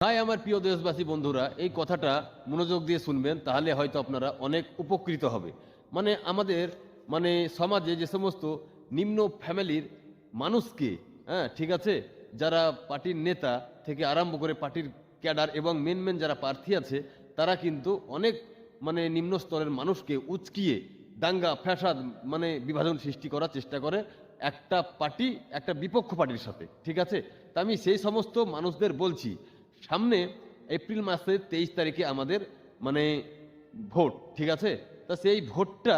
তাই আমার প্রিয় দেশবাসী বন্ধুরা, এই কথাটা মনোযোগ দিয়ে শুনবেন, তাহলে হয়তো আপনারা অনেক উপকৃত হবে। আমাদের সমাজে যে সমস্ত নিম্ন ফ্যামিলির মানুষকে, হ্যাঁ ঠিক আছে, যারা পার্টির নেতা থেকে আরম্ভ করে পার্টির ক্যাডার এবং মেন যারা প্রার্থী আছে, তারা কিন্তু অনেক নিম্ন স্তরের মানুষকে উচকিয়ে দাঙ্গা ফ্যাসাদ বিভাজন সৃষ্টি করার চেষ্টা করে একটা পার্টি একটা বিপক্ষ পার্টির সাথে, ঠিক আছে। তা আমি সেই সমস্ত মানুষদের বলছি, সামনে এপ্রিল মাসের 23 তারিখে আমাদের ভোট, ঠিক আছে। তা সেই ভোটটা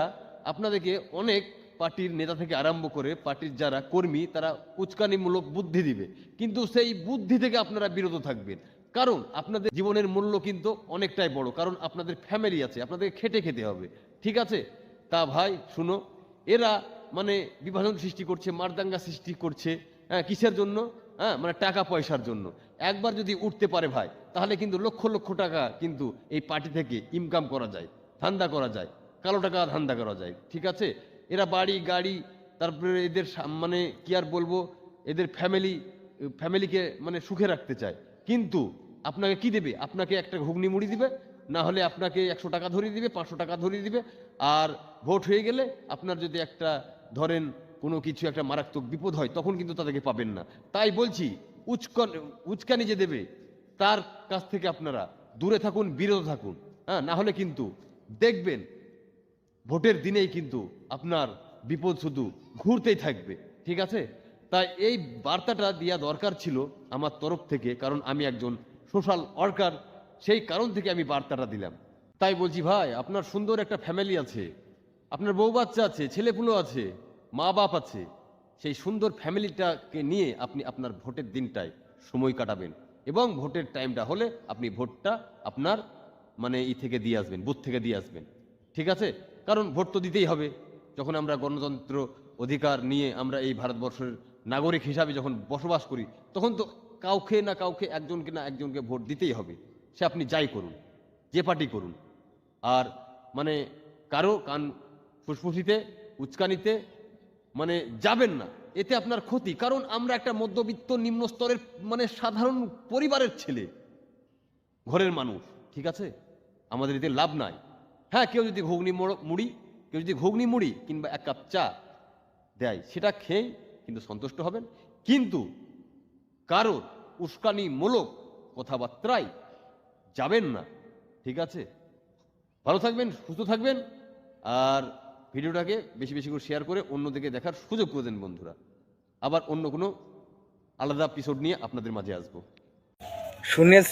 আপনাদেরকে অনেক পার্টির নেতা থেকে আরম্ভ করে পার্টির যারা কর্মী, তারা উস্কানিমূলক বুদ্ধি দিবে, কিন্তু সেই বুদ্ধি থেকে আপনারা বিরত থাকবেন। কারণ আপনাদের জীবনের মূল্য কিন্তু অনেকটাই বড়, কারণ আপনাদের ফ্যামিলি আছে, আপনাদেরকে খেটে খেতে হবে, ঠিক আছে। তা ভাই শুনো, এরা বিভাজন সৃষ্টি করছে, মারদাঙ্গা সৃষ্টি করছে, হ্যাঁ কিসের জন্য? হ্যাঁ টাকা পয়সার জন্য। একবার যদি উঠতে পারে ভাই, তাহলে কিন্তু লক্ষ লক্ষ টাকা কিন্তু এই পার্টি থেকে ইনকাম করা যায়, ধান্দা করা যায়, কালো টাকা ধান্দা করা যায়, ঠিক আছে। এরা বাড়ি গাড়ি, তারপরে এদের কি আর বলবো, এদের ফ্যামিলিকে সুখে রাখতে চায়, কিন্তু আপনাকে কি দেবে? আপনাকে একটা ঘুগনি মুড়ি দিবে, না হলে আপনাকে 100 টাকা ধরিয়ে দিবে, 500 টাকা ধরিয়ে দিবে। আর ভোট হয়ে গেলে আপনার যদি একটা ধরেন কোনো কিছু একটা মারাত্মক বিপদ হয়, তখন কিন্তু তাদেরকে পাবেন না। তাই বলছি, উচকানি যে দেবে, তার কাছ থেকে আপনারা দূরে থাকুন, বিরত থাকুন, হ্যাঁ। না হলে কিন্তু দেখবেন ভোটের দিনেই কিন্তু আপনার বিপদ শুধু ঘুরতেই থাকবে, ঠিক আছে। তাই এই বার্তাটা দেওয়া দরকার ছিল আমার তরফ থেকে, কারণ আমি একজন সোশ্যাল ওয়ার্কার, সেই কারণ থেকে আমি বার্তাটা দিলাম। তাই বলছি ভাই, আপনার সুন্দর একটা ফ্যামিলি আছে, আপনার বউ বাচ্চা আছে, ছেলেপুলো আছে, মা বাপ আছে, সেই সুন্দর ফ্যামিলিটাকে নিয়ে আপনি আপনার ভোটের দিনটায় সময় কাটাবেন, এবং ভোটের টাইমটা হলে আপনি ভোটটা আপনার থেকে দিয়ে আসবেন, বুথ থেকে দিয়ে আসবেন, ঠিক আছে। কারণ ভোট তো দিতেই হবে। যখন আমরা গণতন্ত্র অধিকার নিয়ে আমরা এই ভারতবর্ষের নাগরিক হিসাবে যখন বসবাস করি, তখন তো কাউকে না কাউকে, একজনকে না একজনকে ভোট দিতেই হবে, সে আপনি যাই করুন, যে পার্টি করুন। আর কারো কান ফুসফুসিতে, উচকানিতে যাবেন না, এতে আপনার ক্ষতি। কারণ আমরা একটা মধ্যবিত্ত নিম্ন স্তরের সাধারণ পরিবারের ছেলে, ঘরের মানুষ, ঠিক আছে। আমাদের এতে লাভ নাই। হ্যাঁ, কেউ যদি ঘুগনি মুড়ি কিংবা 1 কাপ চা দেয়, সেটা খেয়ে কিন্তু সন্তুষ্ট হবেন, কিন্তু কারো উস্কানিমূলক কথাবার্তায় যাবেন না, ঠিক আছে। ভালো থাকবেন, সুস্থ থাকবেন, আর ভিডিওটাকে বেশি বেশি করে শেয়ার করে অন্যদিকে দেখার সুযোগ করে দেন বন্ধুরা। আবার অন্য কোনো আলাদা এপিসোড নিয়ে আপনাদের মাঝে আসবো। শুনেছি